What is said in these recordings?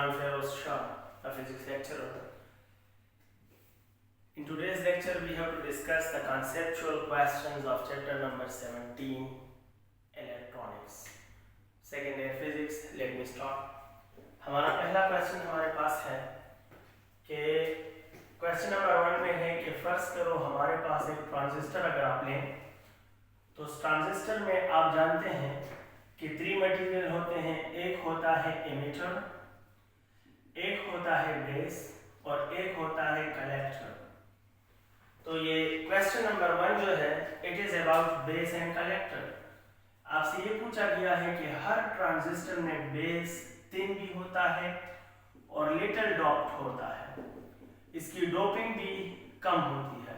I'm Feroz Shah, a physics lecturer. In today's lecture, we have to discuss the conceptual questions of chapter number 17, Electronics. Second year physics. Let me start. हमारा पहला question हमारे पास है कि question number 1 में है कि फर्ज करो हमारे पास एक ट्रांजिस्टर अगर आप लें तो उस ट्रांजिस्टर में आप जानते हैं कि 3 मटेरियल होते हैं। एक होता है एमिटर, एक होता है बेस और एक होता है कलेक्टर। तो ये क्वेश्चन नंबर 1 जो है it is about base and collector. आपसे ये पूछा गया है कि हर ट्रांजिस्टर में बेस थिन भी होता है और लिटिल डॉप्ड होता है, इसकी डोपिंग भी कम होती है,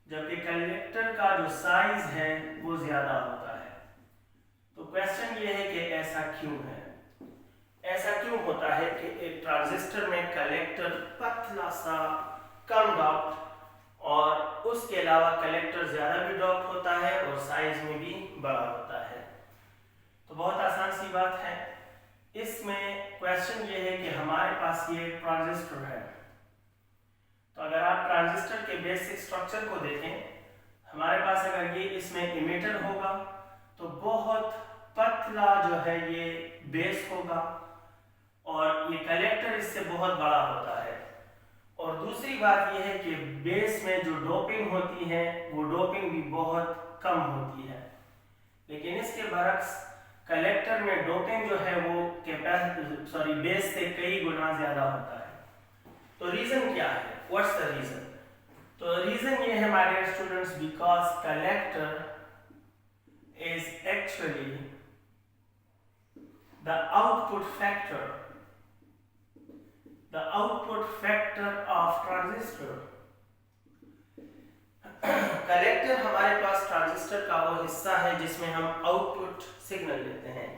जबकि कलेक्टर का जो साइज है वो ज्यादा होता है। तो क्वेश्चन ये है कि ऐसा क्यों है, ऐसा क्यों होता है कि एक ट्रांजिस्टर में कलेक्टर पतला सा कम डॉप्ड और उसके अलावा कलेक्टर ज्यादा भी डॉप्ड होता है और साइज में भी बड़ा होता है। तो बहुत आसान सी बात है। इसमें क्वेश्चन ये है कि हमारे पास ये ट्रांजिस्टर है, तो अगर आप ट्रांजिस्टर के बेसिक स्ट्रक्चर को देखें, हमारे पास अगर ये इसमें इमिटर होगा तो बहुत पतला जो है ये बेस होगा और ये कलेक्टर इससे बहुत बड़ा होता है। और दूसरी बात यह है कि बेस में जो डोपिंग होती है वो डोपिंग भी बहुत कम होती है, लेकिन इसके बरक्स कलेक्टर में डोपिंग जो है वो बेस से कई गुना ज्यादा होता है। तो रीजन क्या है, व्हाट्स द रीजन? तो रीजन ये है my dear students, because collector is actually the output factor of transistor. Collector हमारे पास ट्रांजिस्टर का वो हिस्सा है जिसमें हम आउटपुट सिग्नल लेते हैं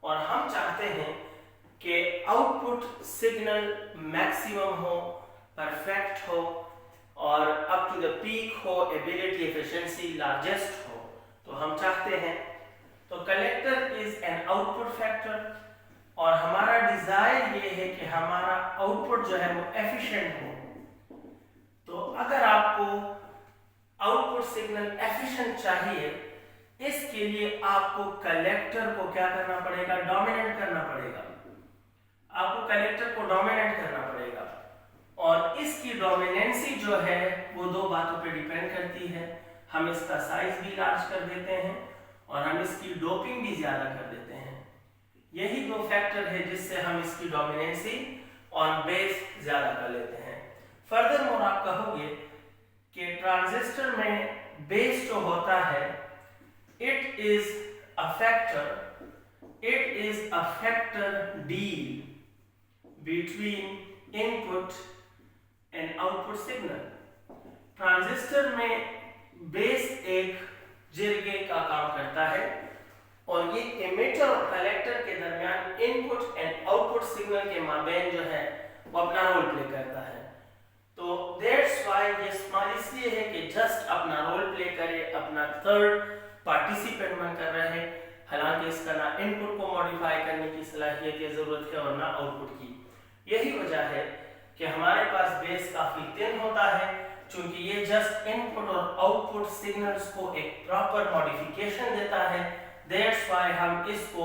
और हम चाहते हैं कि आउटपुट सिग्नल मैक्सिमम हो, परफेक्ट हो और अप टू द पीक हो, एबिलिटी एफिशिएंसी लार्जेस्ट हो। तो हम चाहते हैं, तो collector is an output factor और हमारा डिजायर ये है कि हमारा आउटपुट जो है वो एफिशिएंट हो। तो अगर आपको आउटपुट सिग्नल एफिशिएंट चाहिए, इसके लिए आपको कलेक्टर को क्या करना पड़ेगा, डोमिनेट करना पड़ेगा। आपको कलेक्टर को डोमिनेट करना पड़ेगा और इसकी डोमिनेंसी जो है वो दो बातों पे डिपेंड करती है। हम इसका साइज भी लार्ज कर देते हैं और हम इसकी डोपिंग भी ज्यादा कर देते हैं। यही दो फैक्टर है जिससे हम इसकी डोमिनेंसी ऑन बेस ज्यादा कर लेते हैं। फर्दरमोर आप कहोगे कि ट्रांजिस्टर में बेस जो होता है it is a factor deal between input and output signal. Transistor में बेस एक जिरगे का काम करता है और ये इमिटर और कलेक्टर के दरमियान इनपुट एंड आउटपुट सिग्नल के माबैन जो है वो अपना रोल प्ले करता है। तो दैट्स व्हाई ये स्मॉल इसलिए है कि जस्ट अपना रोल प्ले करे, अपना थर्ड पार्टिसिपेंट बनकर रहे, हालांकि इसका ना इनपुट को मॉडिफाई करने की सलाहियत की जरूरत है और ना आउटपुट की। यही वजह है कि हमारे पास बेस काफी थिन होता है, क्योंकि ये जस्ट इनपुट और आउटपुट सिग्नल्स को एक प्रॉपर मॉडिफिकेशन देता है। दैट्स व्हाई हम इसको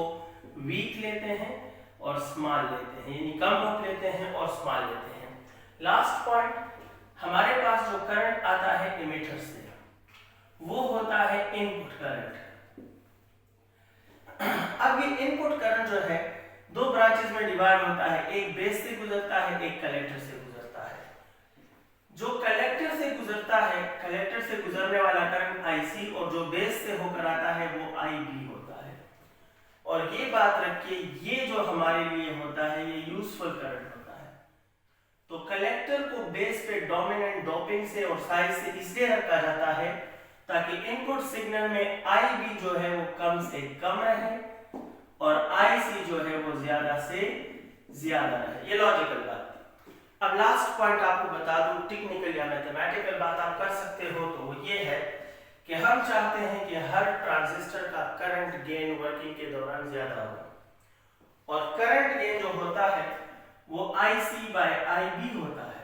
वीक लेते हैं और स्मॉल लेते हैं, यानी कम वोल्ट लेते हैं और स्मॉल लेते हैं। लास्ट पॉइंट, हमारे पास जो करंट आता है इमिटर से वो होता है इनपुट करंट। अब ये इनपुट करंट जो है दो ब्रांचेस में डिवाइड होता है, एक बेस से गुजरता है, एक कलेक्टर से गुजरता है। जो कलेक्टर से गुजरता है, कलेक्टर से गुजरने वाला करंट IC और जो बेस से होकर आता है वो IB होता है। और ये बात रखिए, ये जो हमारे लिए होता है ये यूजफुल करंट होता है। तो कलेक्टर को बेस पे डोमिनेंट डोपिंग से और साइज से इसलिए रखा जाता है ताकि इनपुट सिग्नल में IB जो है वो कम से कम रहे और IC जो है वो ज्यादा से ज्यादा रहे। ये लॉजिकल बात। अब लास्ट पॉइंट आपको बता दूं, टेक्निकल या मैथमेटिकल बात आप कर सकते हो, तो वो ये है कि हम चाहते हैं कि हर ट्रांजिस्टर का करंट गेन वर्किंग के दौरान ज्यादा हो और करंट गेन जो होता है वो IC बाय IB होता है।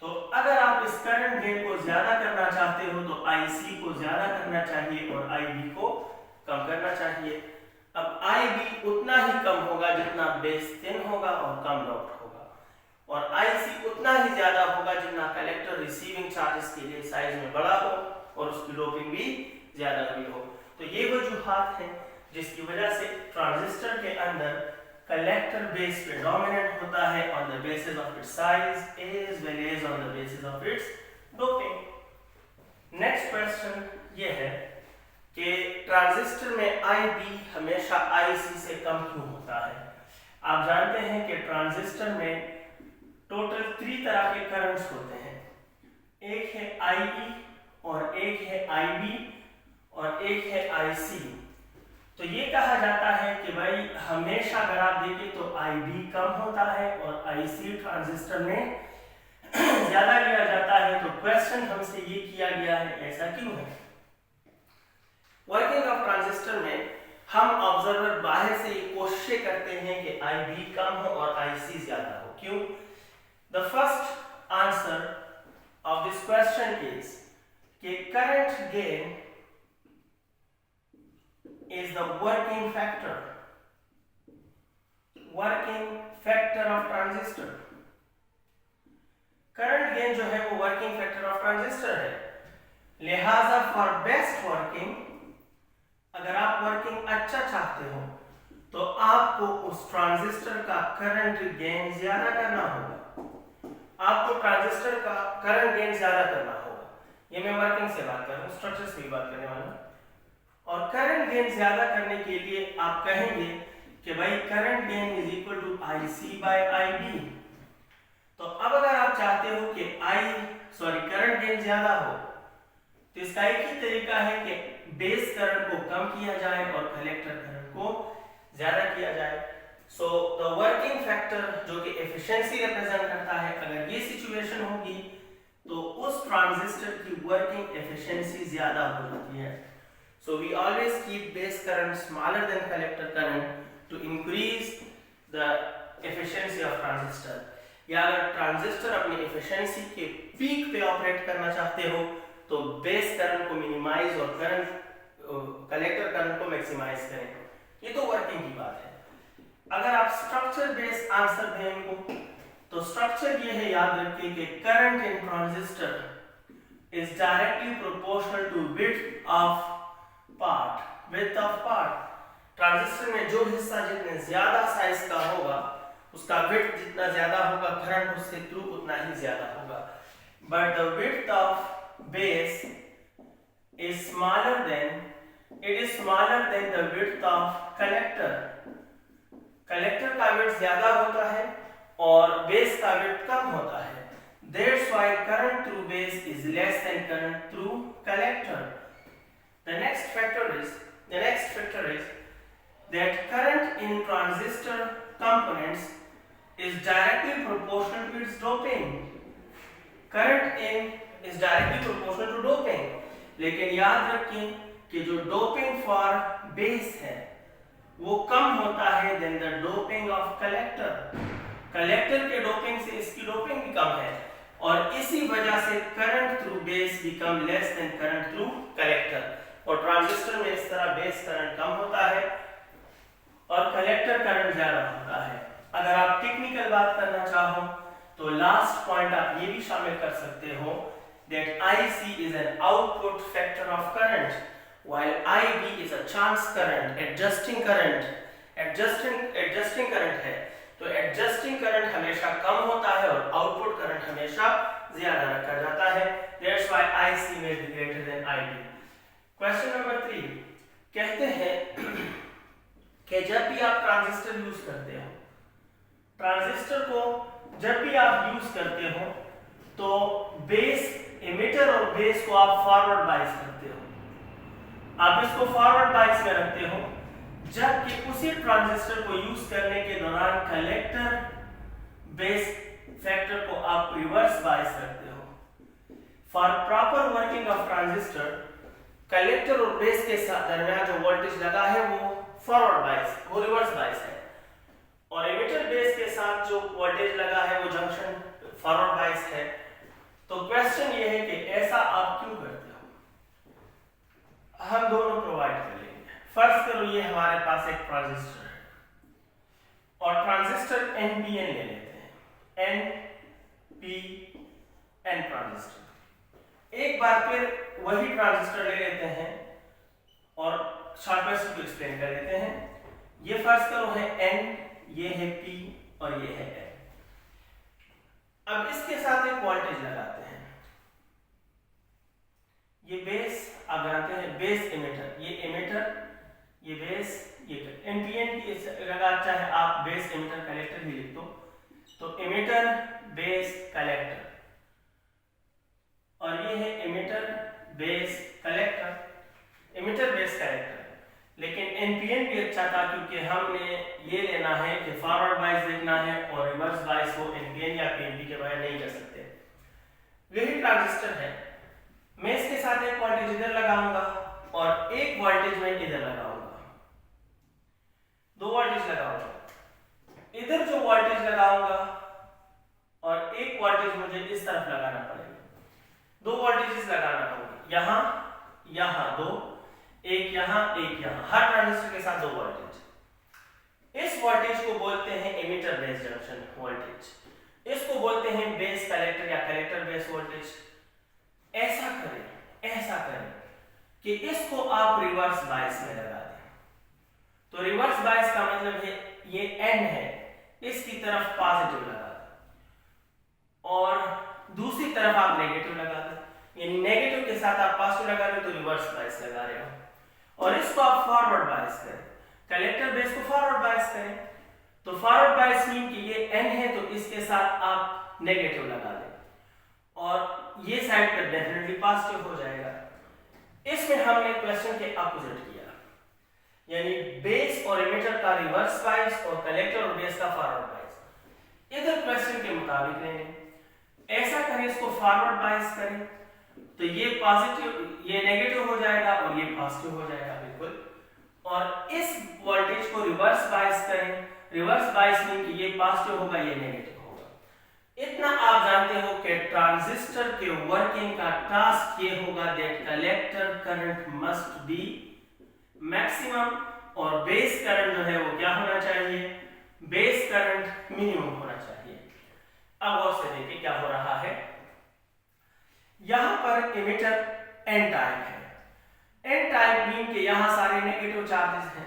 तो अगर आप इस करंट गेन को ज्यादा करना चाहते हो तो IC को ज्यादा करना चाहिए और IB को कम करना चाहिए। अब IB उतना ही कम होगा जितना बेस थिन होगा और कम डॉप्ड होगा, और IC उतना ही ज्यादा होगा जितना कलेक्टर रिसीविंग चार्जेस के लिए साइज में बड़ा हो और उसकी डोपिंग भी ज्यादा भी हो। तो ये वजूहात हैं जिसकी वजह से ट्रांजिस्टर के अंदर कलेक्टर बेस प्रेडोमिनेंट होता है on the basis of its size as well as on the basis of its doping. Next question ये है कि ट्रांजिस्टर में IB हमेशा IC से कम क्यों होता है। आप जानते हैं कि ट्रांजिस्टर में टोटल 3 तरह के करंट्स होते हैं, एक है IE और एक है IB और एक है IC। तो ये कहा जाता है कि भाई हमेशा अगर आप देखें तो IB कम होता है और IC ट्रांजिस्टर में ज्यादा लिया जाता है। तो क्वेश्चन हमसे ये किया गया है, ऐसा क्यों है। वर्किंग ऑफ ट्रांजिस्टर में हम ऑब्जर्वर बाहर से ये कोशिश करते हैं कि IB कम हो और IC ज्यादा हो। क्यों? The first answer of this question is कि current gain is the working factor of transistor। Current gain जो है वो वर्किंग फैक्टर ऑफ ट्रांजिस्टर है। लिहाजा फॉर बेस्ट वर्किंग, अगर आप वर्किंग अच्छा चाहते हो तो आपको उस ट्रांजिस्टर का करंट गेन ज्यादा करना होगा। आपको ट्रांजिस्टर का करंट गेन ज्यादा करना होगा। ये मैं वर्किंग से बात कर रहा हूँ, स्ट्रक्चर से भी बात करने वाला हूँ। और करंट गेन ज्यादा करने के लिए आप कहेंगे कि भाई current gain is equal to IC by IB। तो अब अगर आप चाहते हो कि करंट गेन ज्यादा हो तो इसका एक ही तरीका है कि बेस करंट को कम किया जाए और कलेक्टर करंट को ज्यादा किया जाए। सो द वर्किंग फैक्टर जो कि एफिशिएंसी रिप्रेजेंट करता है, अगर ये सिचुएशन होगी तो उस ट्रांजिस्टर की वर्किंग एफिशिएंसी ज्यादा हो जाती है। So we always keep base current smaller than collector current to increase the efficiency of transistor। या अगर ट्रांजिस्टर अपनी एफिशिएंसी के पीक पे ऑपरेट करना चाहते हो तो बेस करंट को मिनिमाइज और कलेक्टर करंट को मैक्सिमाइज करें। ये तो वर्किंग की बात है। अगर आप स्ट्रक्चर बेस्ड आंसर दें इनको तो स्ट्रक्चर ये है, याद रखिए कि current in transistor is directly proportional to width of part. Transistor में जो हिस्सा जितने ज्यादा साइज का होगा उसका विड्थ जितना ज्यादा होगा करंट उससे थ्रू उतना ही ज्यादा होगा। But the width of base is smaller than the width of collector. Collector का विड्थ ज्यादा होता है और बेस का विड्थ कम होता है। That's why current through base is less than current through collector. The next factor is that current in transistor components is directly proportional to its doping। Current in is directly proportional to doping, लेकिन याद रखें कि जो doping for base है वो कम होता है than the doping of collector। collector के doping से इसकी doping भी कम है और इसी वजह से current through base become less than current through collector। और ट्रांजिस्टर में इस तरह बेस करंट कम होता है और कलेक्टर करंट ज्यादा होता है। अगर आप टेक्निकल बात करना चाहो तो लास्ट पॉइंट आप ये भी शामिल कर सकते हो that IC is an output factor of current while IB is a chance current, adjusting current है। तो एडजस्टिंग करंट हमेशा कम होता है और आउटपुट करंट हमेशा ज्यादा रखा जाता है। That's why IC may be greater than IB। Question number 3 कहते हैं कि जब भी आप ट्रांजिस्टर यूज करते हो, ट्रांजिस्टर को जब भी आप यूज करते हो तो बेस एमिटर और बेस को आप फॉरवर्ड बायस करते हो। आप इसको फॉरवर्ड बायस में रखते हो, जबकि उसी ट्रांजिस्टर को यूज करने के दौरान कलेक्टर बेस फैक्टर को आप रिवर्स बायस करते हो। For proper working of transistor collector और बेस के दरमियान जो वोल्टेज लगा है वो फॉरवर्ड बायस, वो रिवर्स बायस है। और एमिटर बेस के साथ जो वोल्टेज लगा है वो जंक्शन फॉरवर्ड बायस है। तो क्वेश्चन ये है कि ऐसा आप क्यों करते हो? हम दोनों प्रोवाइड कर लेंगे। फर्स्ट करो ये हमारे पास एक ट्रांजिस्टर है और ट्रांजिस्टर NPN ले लेते हैं, NPN ट्रांजिस्टर। एक बार फिर वही ट्रांजिस्टर ले लेते हैं और शॉर्टकट को एक्सप्लेन कर लेते हैं। ये फर्स्ट करो है N, ये है P और ये है N। अब इसके साथ एक वोल्टेज लगाते हैं। ये बेस आप जानते हैं, बेस एमिटर, ये एमिटर, ये बेस, ये NPN की जगह चाहे आप बेस एमिटर कलेक्टर भी लिख दो। तो एमिटर बेस कलेक्टर और ये है emitter base collector, emitter base collector. लेकिन NPN भी अच्छा था क्योंकि हमने ये लेना है कि फॉरवर्ड बायस देखना है और रिवर्स बायस को NPN या PNP के बाहर नहीं कर सकते। यही ट्रांजिस्टर है, मैं इसके साथ एक वोल्टेज इधर लगाऊंगा और एक वोल्टेज मैं इधर लगाऊंगा, दो वोल्टेज लगाऊंगा। इधर जो वोल्टेज लगाऊंगा और एक वोल्टेज मुझे इस तरफ लगाना पड़ेगा, दो वोल्टेजेस लगाना होंगे, यहां यहां दो, एक यहां एक यहां, हर ट्रांजिस्टर के साथ दो वोल्टेज। इस वोल्टेज को बोलते हैं एमिटर बेस जंक्शन वोल्टेज, इसको बोलते हैं बेस कलेक्टर या कलेक्टर बेस वोल्टेज। ऐसा करें कि इसको आप रिवर्स बायस में लगा दें। तो रिवर्स बायस का मतलब है ये N है, इसकी तरफ पॉजिटिव लगा दें और दूसरी तरफ आप नेगेटिव लगा दें, यानी नेगेटिव के साथ आप पॉजिटिव लगा रहे हो तो रिवर्स बायस लगा रहे हो। और इसको आप फॉरवर्ड बायस करें, कलेक्टर बेस को फॉरवर्ड बायस करें। तो फॉरवर्ड बायस मीन कि ये N है तो इसके साथ आप नेगेटिव लगा दें और ये साइड पर डेफिनेटली पॉजिटिव हो जाएगा। इसमें हमने क्वेश्चन के अपोजिट किया, यानी बेस और एमिटर का रिवर्स बायस और कलेक्टर और बेस का फॉरवर्ड बायस। इधर क्वेश्चन के मुताबिक लेंगे, ऐसा करें, इसको फॉरवर्ड बायस करें तो ये पॉजिटिव, ये नेगेटिव हो जाएगा और ये पॉजिटिव हो जाएगा बिल्कुल। और इस वोल्टेज को रिवर्स बायस करें, रिवर्स बायस मीन कि ये पॉजिटिव होगा ये नेगेटिव होगा। इतना आप जानते हो कि ट्रांजिस्टर के वर्किंग का टास्क ये होगा that collector current must be maximum और बेस करंट जो है वो क्या होना चाहिए, बेस करंट मिनिमम होना चाहिए। अब और से देखिए क्या हो रहा है। यहां पर एमिटर N टाइप है, N टाइप मीन के यहां सारे नेगेटिव चार्जेस हैं।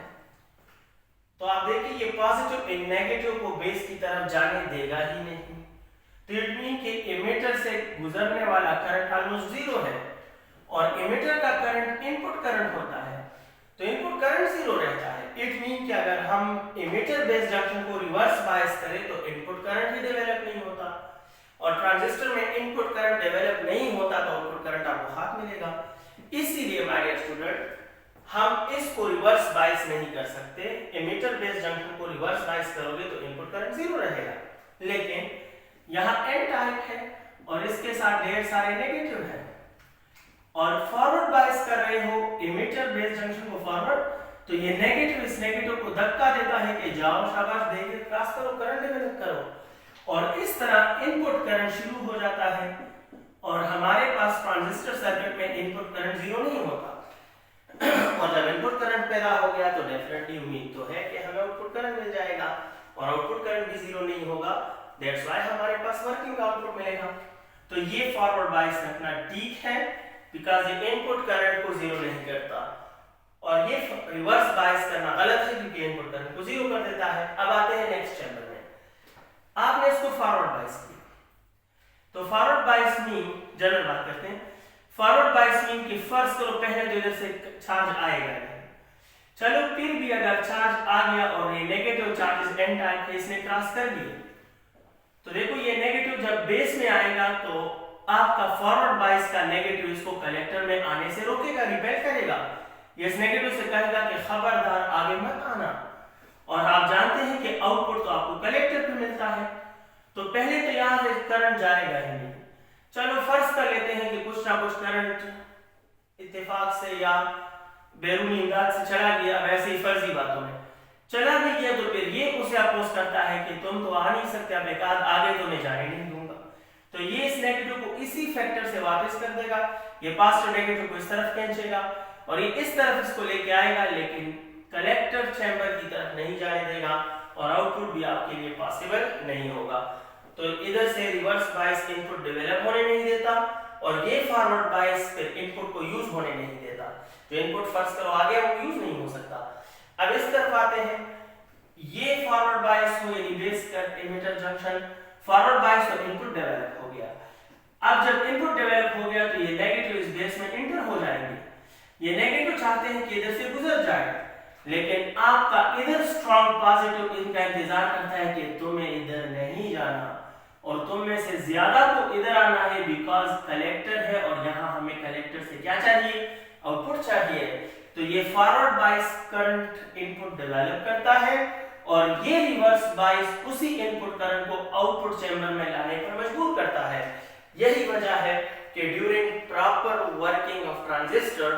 तो आप देखिए ये पॉजिटिव इन नेगेटिव को बेस की तरफ जाने देगा ही नहीं। तो इट मीन कि एमिटर से गुजरने वाला करंट ऑलमोस्ट जीरो है और एमिटर का करंट इनपुट करंट होता है तो इनपुट करंट जीरो रहता है। इट मीन कि अगर हम एमिटर बेस जंक्शन को रिवर्स बायस करें तो इनपुट करंट ही डेवलप नहीं होता और ट्रांजिस्टर में इनपुट करंट डेवलप नहीं होता तो आउटपुट करंट आपको हाथ मिलेगा। इसीलिए माय डियर स्टूडेंट हम इसको रिवर्स बायस नहीं कर सकते। एमिटर बेस जंक्शन को रिवर्स बायस करोगे तो इनपुट करंट जीरो रहेगा, लेकिन यहाँ N टाइप है और इसके साथ ढेर सारे नेगेटिव है और फॉरवर्ड बायस कर रहे हो एमिटर बेस जंक्शन को फॉरवर्ड, तो ये नेगेटिव इस नेगेटिव को धक्का देता है कि जाओ शाबाश देखिए क्रॉस करो, करंट डेवलप करो और इस तरह इनपुट करंट शुरू हो जाता है और हमारे पास ट्रांजिस्टर सर्किट में इनपुट करंट जीरो नहीं होता और जब इनपुट करंट पैदा हो गया तो डेफिनेटली उम्मीद तो है कि हमें आउटपुट करंट मिल जाएगा और आउटपुट करंट भी जीरो नहीं होगा, दैट्स व्हाई हमारे पास वर्किंग आउटपुट मिलेगा। तो ये फॉरवर्ड बायस रखना ठीक है बिकॉज़ ये इनपुट करंट को जीरो नहीं करता और ये रिवर्स बायस करना गलत है क्योंकि इनपुट करंट को जीरो कर देता है। अब आते हैं नेक्स्ट चैप्टर में, आपने इसको फॉरवर्ड बायस किया तो फॉरवर्ड बायस मीन जनरल बात करते हैं। फॉरवर्ड बायस मीन कि फर्स्ट करो पहले तो इधर से चार्ज आएगा नहीं, चलो फिर भी अगर चार्ज आ गया और ये नेगेटिव चार्जेस N टाइप के इसने क्रॉस कर लिए तो देखो ये नेगेटिव जब बेस में आएगा तो आपका फॉरवर्ड बायस का नेगेटिव इसको कलेक्टर में आने से रोकेगा, रिपेल करेगा। ये इस नेगेटिव से कहेगा कि खबरदार आगे मत आना और आप जानते हैं कि आउटपुट तो आपको कलेक्टर पे मिलता है तो पहले तो यहां से करंट जाएगा ही नहीं। चलो फर्ज कर लेते हैं कि कुछ ना कुछ करंट इत्तेफाक से या बैरूनी इमदाद से चला गया, वैसे ही फर्जी बातों में चला भी गया तो फिर ये उसे अपोज करता है कि तुम तो आ नहीं सकते, अब एक आगे तो मैं जाने नहीं दूंगा। तो ये इस नेगेटिव को इसी फैक्टर से वापस कर देगा, ये पॉजिटिव नेगेटिव को इस तरफ खींचेगा और ये इस तरफ इसको लेके आएगा, लेकिन कलेक्टर चैम्बर की तरफ नहीं जाने देगा और आउटपुट भी आपके लिए पॉसिबल नहीं होगा। तो इधर से रिवर्स बायस इनपुट डेवलप होने नहीं देता और ये फॉरवर्ड बायस फिर इनपुट को यूज होने नहीं देता। जो इनपुट फर्स्ट करो आगे वो यूज नहीं हो सकता। अब इस तरफ आते हैं, ये फॉरवर्ड बायस हो यानी base cut emitter junction, forward bias तो इनपुट डेवलप हो गया। अब जब इनपुट डेवलप हो गया तो ये नेगेटिव इस बेस में इंटर हो जाएंगे। ये नेगेटिव चाहते हैं कि इधर से गुजर जाए, लेकिन आपका इधर स्ट्रॉन्ग पॉजिटिव इनका इंतजार करता है कि तुम्हें इधर नहीं जाना और तुम में से ज्यादा को इधर आना है, बिकॉज कलेक्टर है और यहाँ हमें कलेक्टर से क्या चाहिए, आउटपुट चाहिए। तो ये forward bias current input develop करता है और ये रिवर्स बायस उसी इनपुट करंट को आउटपुट चैम्बर में लाने पर मजबूर करता है। यही वजह है कि during proper working of transistor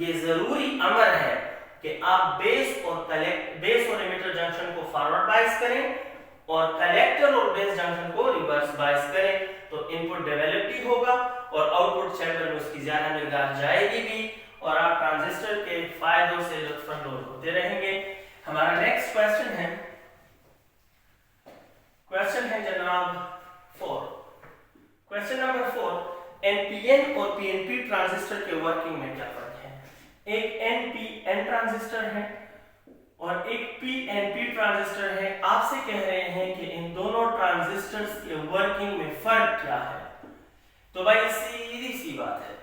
ये जरूरी अमर है कि आप बेस और एमिटर जंक्शन को फॉरवर्ड बायस करें और कलेक्टर और बेस जंक्शन को रिवर्स बायस करें, तो इनपुट डेवलप भी होगा और आउटपुट चैम्बर में उसकी ज्यादा निगाह जाएगी भी और आप ट्रांजिस्टर के फायदों से लुत्फानंदोज होते रहेंगे। हमारा नेक्स्ट क्वेश्चन है जनाब 4। क्वेश्चन नंबर 4, एनपीएन और पीएनपी ट्रांजिस्टर के वर्किंग में क्या फर्क है। एक एनपीएन ट्रांजिस्टर है और एक पीएनपी ट्रांजिस्टर है। आपसे कह रहे हैं कि इन दोनों ट्रांजिस्टर्स के वर्किंग में फर्क क्या है। तो भाई सीधी सी बात है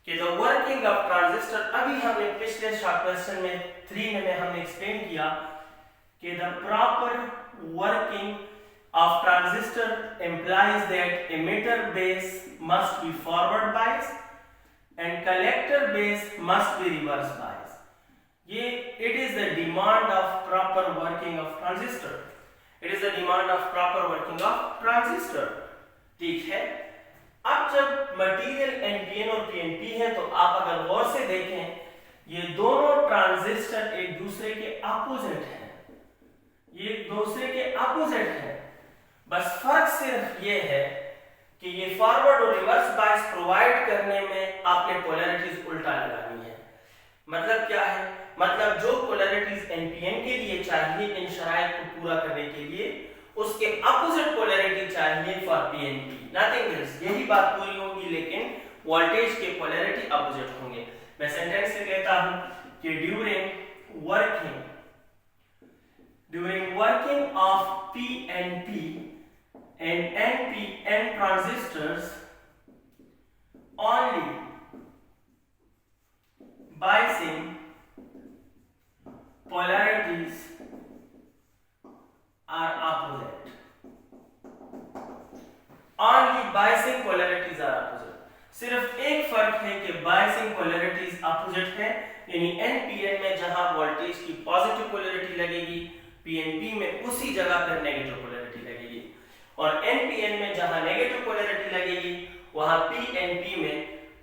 कि द वर्किंग ऑफ ट्रांजिस्टर, अभी हमने पिछले शॉर्ट क्वेश्चन में 3 में हमने एक्सप्लेन किया कि the proper working of transistor implies that emitter base must be forward bias and collector base must be reverse bias. ये it is the demand of proper working of transistor. It is the demand of proper working of transistor. ठीक है। अब जब material NPN और PNP है तो आप अगर गौर से देखें ये दोनों ट्रांजिस्टर एक दूसरे के अपोजिट हैं, ये एक दूसरे के अपोजिट हैं। बस फर्क सिर्फ ये है कि ये फॉरवर्ड और रिवर्स बायस प्रोवाइड करने में आपने पोलैरिटीज उल्टा लगानी है। मतलब क्या है, मतलब जो पोलैरिटीज एनपीएन के लिए चाहिए इन शराइत को पूरा करने के लिए, उसके अपोजिट पोलैरिटी चाहिए फॉर पीएनपी, नथिंग एल्स। यही बात पूरी होगी, लेकिन वोल्टेज के पोलैरिटी अपोजिट होंगे। मैं सेंटेंस से कहता हूं कि during working of PNP and NPN transistors, only biasing polarities are opposite. Only biasing polarities are opposite. सिर्फ एक फर्क है कि बायसिंग पोलैरिटीज अपोजिट है, यानी एनपीएन में जहां वोल्टेज की पॉजिटिव पोलैरिटी लगेगी, पीएनपी में उसी जगह पर नेगेटिव पोलैरिटी लगेगी, और एनपीएन में जहां नेगेटिव पोलैरिटी लगेगी वहां पीएनपी में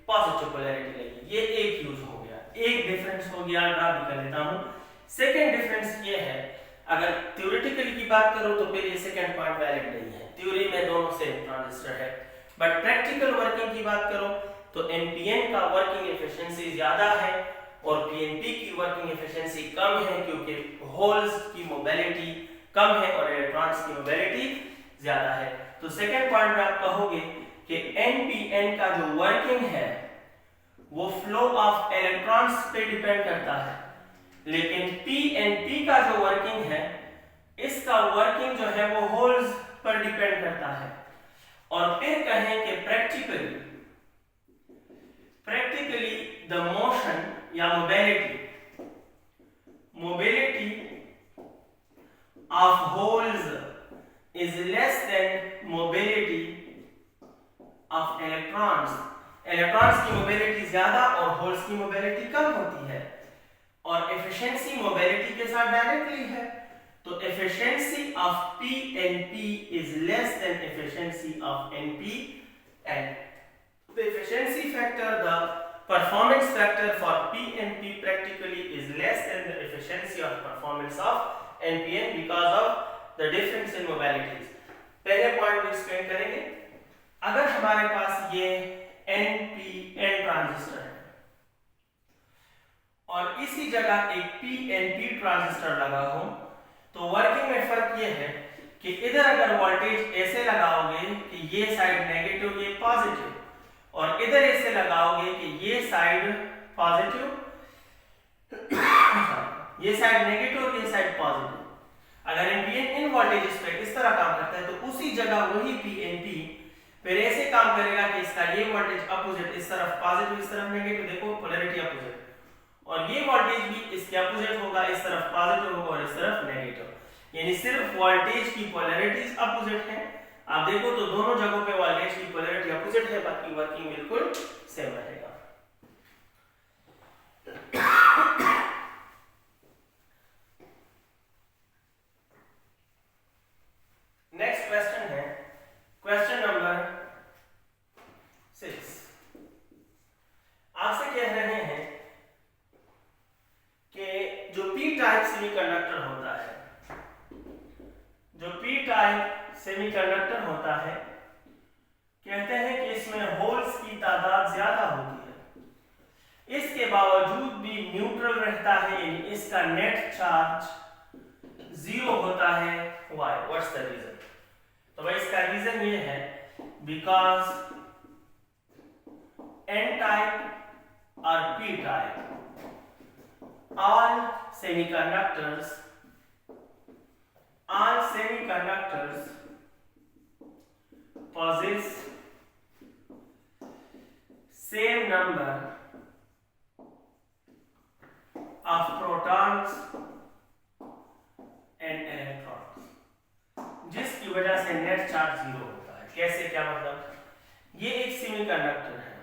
पॉजिटिव पोलैरिटी लगेगी। ये एक यूज हो गया, एक डिफरेंस हो गया। ड्रा भी कर देता हूं। सेकंड डिफरेंस ये है, अगर थ्योरेटिकली की बात करूं तो फिर ये सेकंड पॉइंट वैलिड नहीं है, थ्योरी में दोनों सेम ट्रांजिस्टर है, बट प्रैक्टिकल वर्किंग की बात करो तो एनपीएन का वर्किंग एफिशिएंसी ज्यादा है और पीएनपी की वर्किंग एफिशिएंसी कम है, क्योंकि होल्स की मोबिलिटी कम है और इलेक्ट्रॉन्स की मोबिलिटी ज्यादा है। तो सेकंड पॉइंट में आप कहोगे कि एनपीएन का जो वर्किंग है वो फ्लो ऑफ इलेक्ट्रॉन्स पे डिपेंड करता है, लेकिन पीएनपी का जो वर्किंग है इसका वर्किंग जो है वो होल्स पर डिपेंड करता है। और फिर कहें कि प्रैक्टिकली द मोशन या mobility of holes is less than mobility of electrons. Electrons की मोबिलिटी ज्यादा और होल्स की मोबिलिटी कम होती है, और एफिशिएंसी मोबिलिटी के साथ डायरेक्टली है। तो efficiency of PNP is less than efficiency of NPN. The efficiency factor, the performance factor for PNP practically is less than the efficiency of performance of NPN because of the difference in mobilities. पहले point में explain करेंगे। अगर हमारे पास ये NPN transistor है और इसी जगह एक PNP ट्रांजिस्टर लगा हो, तो वर्किंग में फर्क ये है कि इधर अगर वोल्टेज ऐसे लगाओगे कि ये साइड नेगेटिव ये पॉजिटिव, और इधर ऐसे लगाओगे कि ये साइड पॉजिटिव ये साइड नेगेटिव और ये साइड पॉजिटिव। अगर एनपीएन इन वोल्टेजेस पे इस तरह काम करता है तो उसी जगह वही पीएनपी फिर ऐसे काम करेगा कि इसका ये वोल्टेज अपोजिट इस तरफ पॉजिटिव इस तरफ नेगेटिव, देखो पोलैरिटी अपोजिट, और ये वोल्टेज भी इसके अपोजिट होगा, इस तरफ पॉजिटिव होगा और इस तरफ नेगेटिव, यानी सिर्फ वोल्टेज की पोलैरिटीज अपोजिट है। आप देखो तो दोनों जगहों पे वोल्टेज की पोलैरिटी अपोजिट है, बाकी वर्किंग बिल्कुल सेम रहेगा। नेक्स्ट क्वेश्चन है क्वेश्चन नंबर 6। आपसे कह रहे हैं कि जो पी टाइप सेमीकंडक्टर होता है, जो पी टाइप सेमीकंडक्टर होता है, कहते हैं कि इसमें होल्स की तादाद ज्यादा होती है, इसके बावजूद भी न्यूट्रल रहता है, यानी इसका नेट चार्ज 0 होता है। व्हाई? What's the reason? तो भाई इसका रीजन ये है बिकॉज एन टाइप और P type all semiconductors possess same number of protons and electrons, जिसकी वजह से नेट चार्ज 0 होता है। कैसे, क्या मतलब? ये एक सेमीकंडक्टर है,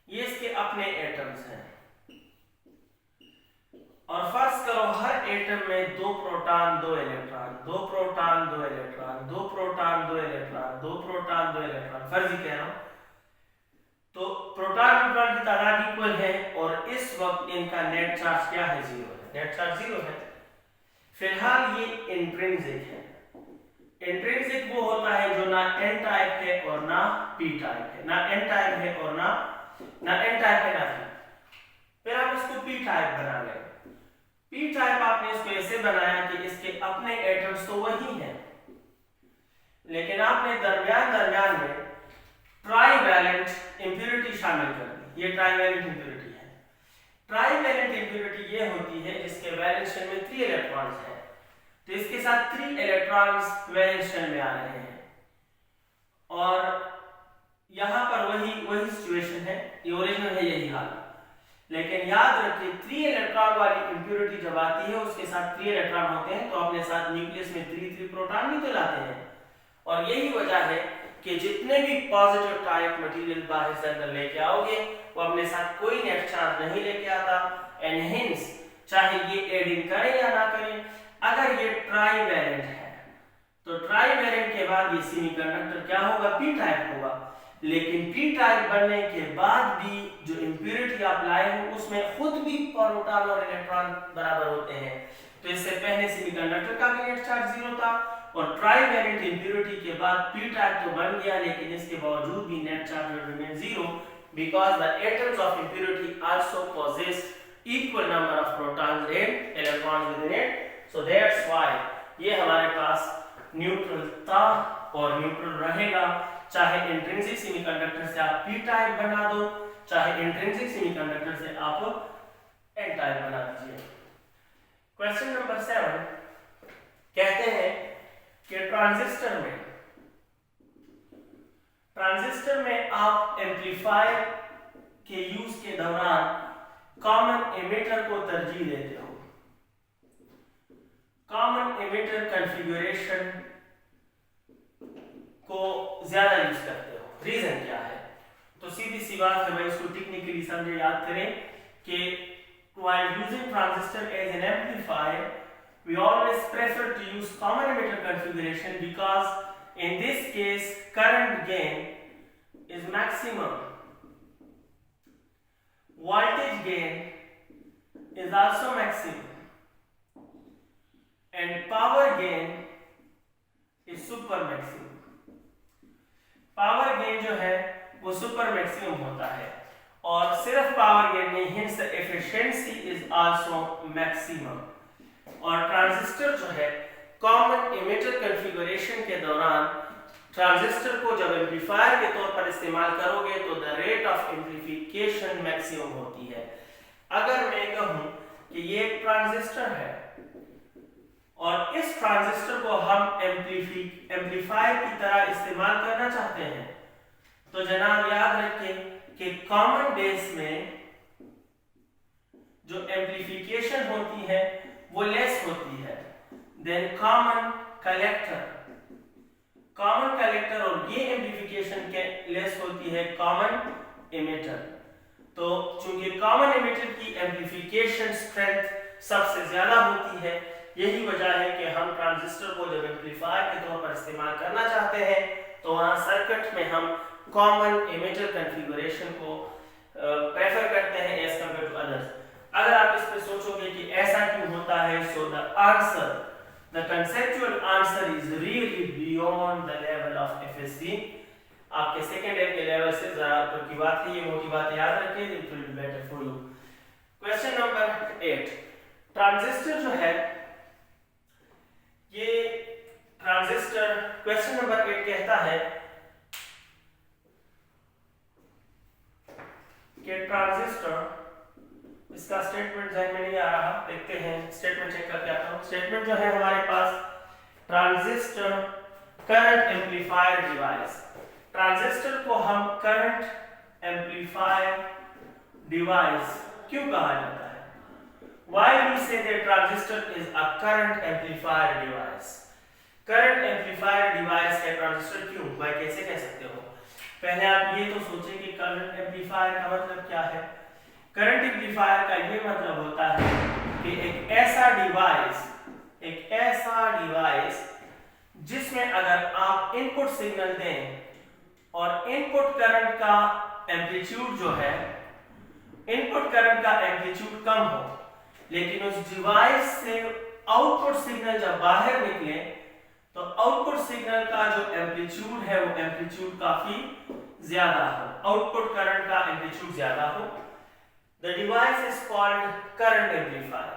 ये इसके अपने एटम्स हैं, और फर्ज करो हर एटम में 2 proton 2 electron, 2 proton 2 electron, 2 proton 2 electron, 2 proton 2 electron, फर्जी कह रहा हूं। तो प्रोटॉन न्यूट्रॉन की तादाद इक्वल है और इस वक्त इनका नेट चार्ज क्या है? 0 है, नेट चार्ज 0 है। फिलहाल ये इंट्रिंसिक है। इंट्रिंसिक वो होता है जो ना एन टाइप है और ना पी टाइप है, ना एन टाइप है और ना एन टाइप है ना पी। फिर आप इसको पी टाइप बना लें। पी टाइप आपने इसको ऐसे बनाया कि इसके अपने एटम्स तो वही हैं, लेकिन आपने दरमियान में ट्राइवैलेंट इंप्योरिटी शामिल कर दी। ये ट्राइवैलेंट इंप्योरिटी है। ट्राइवैलेंट इंप्योरिटी ये होती है जिसके वैलेंस शेल में 3 इलेक्ट्रॉन्स हैं, तो इसके साथ 3 इलेक्ट्रॉन्स वैलेंस शेल में आ रहे हैं, और यहां पर वही सिचुएशन है, ये ओरिजिनल है यही हाल। लेकिन याद रखिए 3 इलेक्ट्रॉन वाली इंप्योरिटी जब आती है उसके साथ 3 इलेक्ट्रॉन होते हैं, तो अपने साथ न्यूक्लियस में 3 प्रोटॉन भी तो लाते हैं, और यही वजह है कि जितने भी पॉजिटिव टाइप मटेरियल बाहर से अंदर लेके आओगे वो अपने साथ कोई नेट चार्ज नहीं लेके आता, एंड हेंस चाहे ये एडिंग करें या ना करें, अगर ये ट्राइवैलेंट है तो ट्राइवैलेंट के बाद ये सेमीकंडक्टर क्या होगा? पी टाइप होगा। लेकिन पी टाइप बनने के बाद भी जो इंप्योरिटी आप लाए हो उसमें खुद भी प्रोटॉन और इलेक्ट्रॉन बराबर होते हैं, तो इससे पहले सेमीकंडक्टर का भी नेट चार्ज 0 था, और ट्राइवैलेंट इंप्योरिटी के बाद पी टाइप तो बन गया, लेकिन इसके बावजूद भी net charge remain 0 because the atoms of impurity also possess equal number of protons and electrons within it, so that's why ये हमारे पास न्यूट्रल था और न्यूट्रल रहेगा, चाहे इंट्रिंसिक सेमीकंडक्टर से आप पी टाइप बना दो, चाहे इंट्रिंसिक सेमीकंडक्टर से आप एन टाइप बना दीजिए। क्वेश्चन नंबर 7 कहते हैं कि ट्रांजिस्टर में आप एम्पलीफायर के यूज के दौरान कॉमन एमिटर को तरजीह देते हो, कॉमन एमिटर कॉन्फ़िगरेशन को ज्यादा यूज करते हो। रीजन क्या है? तो सीधी सी बात है भाई, इसको टेक्निकली समझे, याद करें कि while using transistor as an amplifier we always prefer to use common emitter configuration because in this case current gain is maximum, voltage gain is also maximum, and power gain is super maximum. Power gain जो है वो super maximum होता है, और सिर्फ power gain नहीं, hence the efficiency is also maximum. और transistor जो है कॉमन इमिटर कॉन्फ़िगरेशन के दौरान ट्रांजिस्टर को जब एम्पलीफायर के तौर पर इस्तेमाल करोगे तो the rate of amplification maximum होती है। अगर मैं कहूं कि ये एक ट्रांजिस्टर है और इस ट्रांजिस्टर को हम एम्पलीफायर की तरह इस्तेमाल करना चाहते हैं, तो जनाब याद रखें कि कॉमन बेस में जो एम्पलीफिकेशन होती है वो लेस होती है than common collector. Common collector और ये एम्पलीफिकेशन के लेस होती है कॉमन इमिटर। तो चूंकि कॉमन इमिटर की एम्पलीफिकेशन स्ट्रेंथ सबसे ज्यादा होती है, यही वजह है कि हम ट्रांजिस्टर को जब एम्पलीफायर के तौर पर इस्तेमाल करना चाहते हैं तो वहां सर्किट में हम कॉमन इमिटर कॉन्फ़िगरेशन को प्रेफर करते हैं एज कंपेयर टू अदर्स। अगर आप इस पे सोचोगे कि ऐसा क्यों होता है, सो the conceptual answer is really beyond the level of FSC. आपके सेकेंड ईयर के लेवल से जरा ऊपर की बात है, ये मोटी बात याद रखिए, it will be better for you. Question number 8, transistor जो है ये ट्रांजिस्टर, क्वेश्चन नंबर 8 कहता है कि ट्रांजिस्टर, इसका स्टेटमेंट ध्यान में नहीं आ रहा, देखते हैं स्टेटमेंट चेक करके आता हूं। स्टेटमेंट जो है हमारे पास, transistor current amplifier device. Transistor को हम करंट एम्पलीफायर डिवाइस क्यों कहा जाता है? Why we say that transistor is a current amplifier device? Current amplifier device है ट्रांजिस्टर क्यों? भाई कैसे कह सकते हो? पहले आप ये तो सोचें कि करंट एम्पलीफायर का मतलब क्या है। करंट एम्पलीफायर का ये मतलब होता है कि एक ऐसा डिवाइस जिसमें अगर आप इनपुट सिग्नल दें और इनपुट करंट का एम्पलीट्यूड जो है, इनपुट करंट का एम्पलीट्यूड कम हो, लेकिन उस डिवाइस से आउटपुट सिग्नल जब बाहर निकले तो आउटपुट सिग्नल का जो एम्पलीट्यूड है वो एम्पलीट्यूड काफी ज्यादा हो, आउटपुट करंट का एम्पलीट्यूड ज्यादा हो। The device is called current amplifier,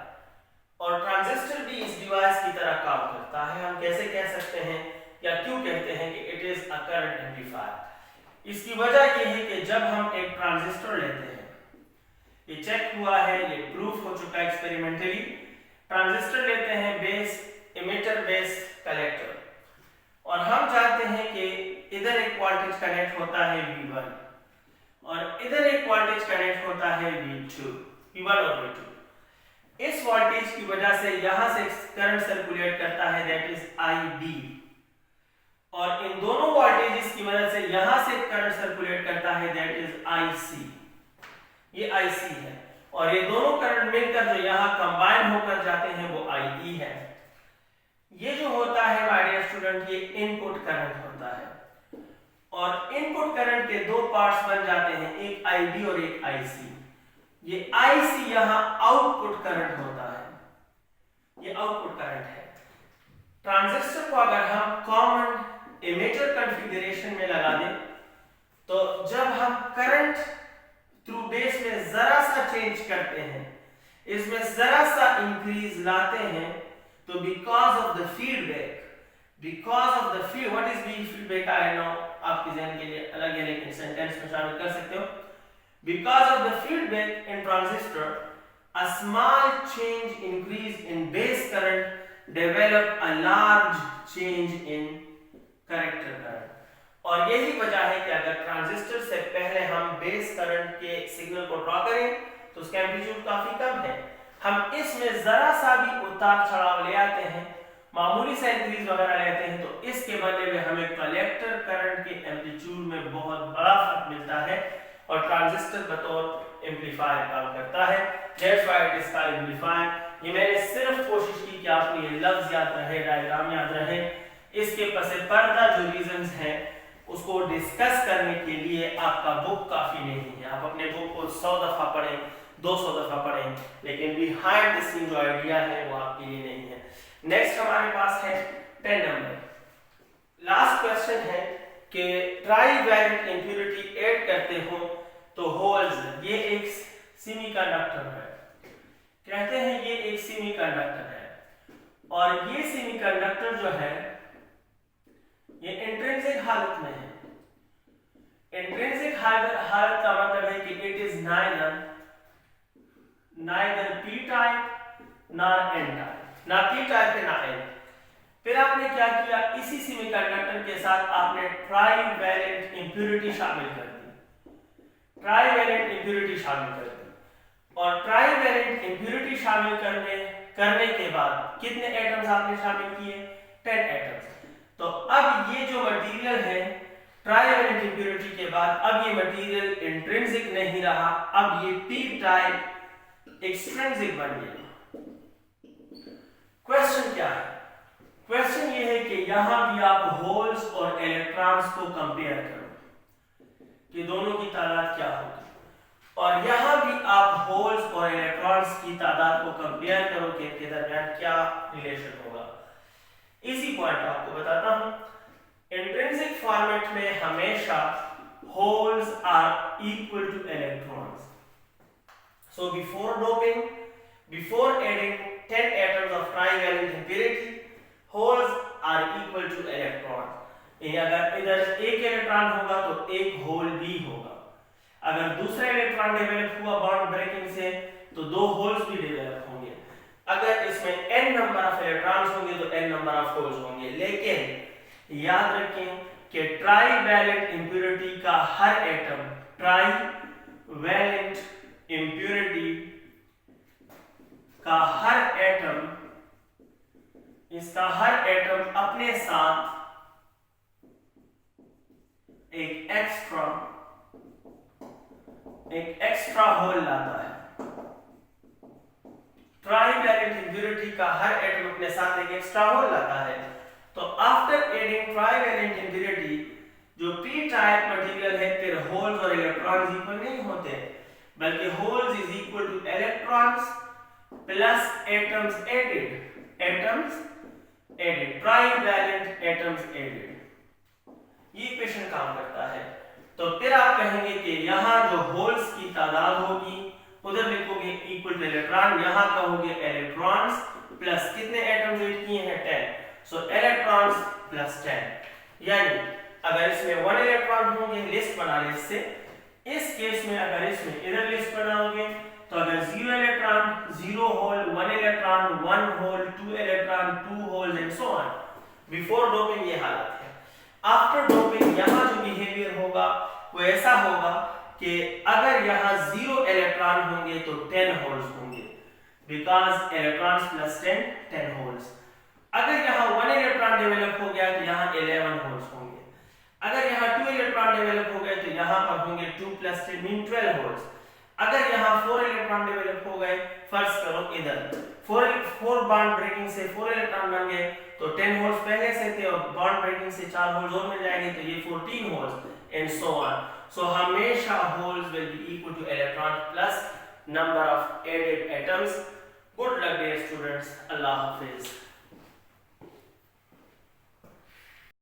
और ट्रांजिस्टर भी इस डिवाइस की तरह काम करता है। हम कैसे कह सकते हैं या क्यों कहते हैं कि it is a current amplifier? इसकी वजह यह है कि जब हम एक ट्रांजिस्टर लेते हैं, ये चेक हुआ है, ये प्रूफ हो चुका है एक्सपेरिमेंटली, ट्रांजिस्टर लेते हैं बेस इमिटर बेस कलेक्टर, और हम जानते हैं कि इधर एक वोल्टेज कनेक्ट होता है V1 और इधर एक वोल्टेज कनेक्ट होता है V1 और V2। इस वोल्टेज की वजह से यहां से करंट सर्कुलेट करता है, दैट इज IB, और इन दोनों वोल्टेजेस की वजह से यहां से करंट सर्कुलेट करता है, दैट इज IC। ये IC है, और ये दोनों करंट मिलकर जो यहां कंबाइन होकर जाते हैं वो IE है। ये जो होता है माय डियर स्टूडेंट, ये इनपुट करंट होता है, और इनपुट करंट के दो पार्ट्स बन जाते हैं, एक IB और एक IC। ये IC यहां आउटपुट करंट होता है, ये आउटपुट करंट है। ट्रांजिस्टर को अगर हम कॉमन इमिटर कॉन्फ़िगरेशन में लगा दें तो जब हम करंट थ्रू बेस में जरा सा चेंज करते हैं, इसमें जरा सा इंक्रीज लाते हैं, तो because of the feedback, what is be feedback, I know आपके जहन के लिए अलग है लेकिन सेंटेंस में शामिल कर सकते हो। Because of the feedback in transistor, a small change increase in base current develop a large change in collector current। और यही वजह है कि अगर ट्रांजिस्टर से पहले हम बेस करंट के सिग्नल को ड्रॉ करें तो उसका एम्पलीट्यूड काफी कम है, हम इसमें जरा सा भी उतार चढ़ाव ले आते हैं, मामूली सा इंक्रीज वगैरह लेते हैं, तो इसके बदले में हमें कलेक्टर करंट के एम्पलीट्यूड में बहुत बड़ा फर्क मिलता है, और ट्रांजिस्टर बतौर एम्पलीफायर काम करता है। That's why it is called amplifier. ये मैंने सिर्फ कोशिश की कि आपको ये लफ्ज याद रहे, डायग्राम याद रहे, इसके पसे पर्दा जो रीजंस हैं उसको डिस्कस करने के लिए आपका बुक काफी नहीं है। आप अपने बुक को 100 दफा पढ़ें, 200 दफा पढ़ें, लेकिन बिहाइंड द सीन जो आइडिया है वो आपके लिए नहीं है। नेक्स्ट हमारे पास है 10 नंबर। लास्ट क्वेश्चन है कि ट्राईवैलेंट इंप्योरिटी ऐड करते हो तो होल्स, ये एक सेमीकंडक्टर है, कहते हैं ये एक सेमीकंडक्टर है और ये सेमीकंडक्टर जो है ये इंट्रिंसिक हालत में है। इंट्रिंसिक हालत का मतलब है कि it is neither P type ना एन टाइप, ना पी टाइप है ना एन। फिर आपने क्या किया, इसी सेमीकंडक्टर के साथ आपने ट्राईवैलेंट इंप्योरिटी शामिल कर दी, ट्राईवैलेंट इंप्योरिटी शामिल कर दी। और ट्राईवैलेंट इंप्योरिटी शामिल करने के बाद कितने एटम्स आपने शामिल किए, 10 एटम्स। तो अब ये जो मटेरियल है ट्राईवैलेंट इंप्योरिटी के बाद, अब ये मटेरियल इंट्रिंसिक नहीं रहा, अब ये पी टाइप एक्सट्रिंसिक बन गया। क्वेश्चन क्या है, क्वेश्चन ये है कि यहां भी आप होल्स और इलेक्ट्रॉन्स को कंपेयर करो कि दोनों की तादाद क्या होगी, और यहां भी आप होल्स और इलेक्ट्रॉन्स की तादाद को कंपेयर करो कि इनके दरमियान क्या रिलेशन होगा। इसी पॉइंट आपको बताता हूं, इंट्रिंसिक फॉर्मेट में हमेशा holes are equal to electrons. So before doping, before adding 10 atoms of trivalent impurity, holes are equal to electron। अगर इधर एक इलेक्ट्रॉन होगा तो एक होल भी होगा। अगर दूसरा इलेक्ट्रॉन डेवलप हुआ बॉन्ड ब्रेकिंग से तो 2 होल्स भी डेवलप होंगे। अगर इसमें n नंबर ऑफ इलेक्ट्रॉन्स होंगे तो n नंबर ऑफ होल्स होंगे। लेकिन याद रखें कि ट्राईवैलेंट इंप्योरिटी का हर एटम, ट्राईवैलेंट इंप्योरिटी का हर एटम, इसका हर एटम अपने साथ एक एक्स्ट्रा होल लाता है। ट्राईवैलेंट इंप्योरिटी का हर एटम अपने साथ एक एक्स्ट्रा होल लाता है। तो आफ्टर एडिंग ट्राईवैलेंट इंप्योरिटी, जो पी टाइप मटेरियल है, फिर होल्स और इलेक्ट्रॉन्स इक्वल नहीं होते, बल्कि holes is equal to electrons plus atoms added, atoms added, trivalent atoms added. ये इक्वेशन काम करता है। तो फिर आप कहेंगे कि यहां जो होल्स की तादाद होगी उधर लिखोगे इक्वल टू इलेक्ट्रॉन, यहां कहोगे इलेक्ट्रॉन्स प्लस कितने एटम्स ऐड किए हैं, 10। सो इलेक्ट्रॉन्स प्लस 10। यानी अगर इसमें 1 इलेक्ट्रॉन होंगे, लिस्ट बना ले इससे, इस केस में अगर इसमें इधर लिस्ट बनाओगे तो अगर 0 electron 0 hole, 1 electron 1 hole, 2 electron 2 holes and so on. Before doping ये हालत है। आफ्टर डोपिंग यहां जो बिहेवियर होगा वो ऐसा होगा कि अगर यहां 0 इलेक्ट्रॉन होंगे तो 10 होल्स होंगे, बिकॉज इलेक्ट्रॉन्स प्लस 10 होल्स। अगर यहां 1 इलेक्ट्रॉन डेवलप हो गया तो यहां 11 होल्स होंगे। अगर यहां 2 इलेक्ट्रॉन डेवलप हो गए तो यहां पर होंगे 2 प्लस 10 मीन 12 होल्स। अगर यहां 4 इलेक्ट्रॉन डेवलप हो गए, फर्ज करो इधर 4 बॉन्ड ब्रेकिंग से 4 इलेक्ट्रॉन बन गए तो 10 होल्स पहले से थे और बॉन्ड ब्रेकिंग से 4 होल्स और मिल जाएंगे तो ये 14 holes and so on. So हमेशा holes will be equal to electron plus number of added atoms. Good luck dear students, अल्लाह हाफिज।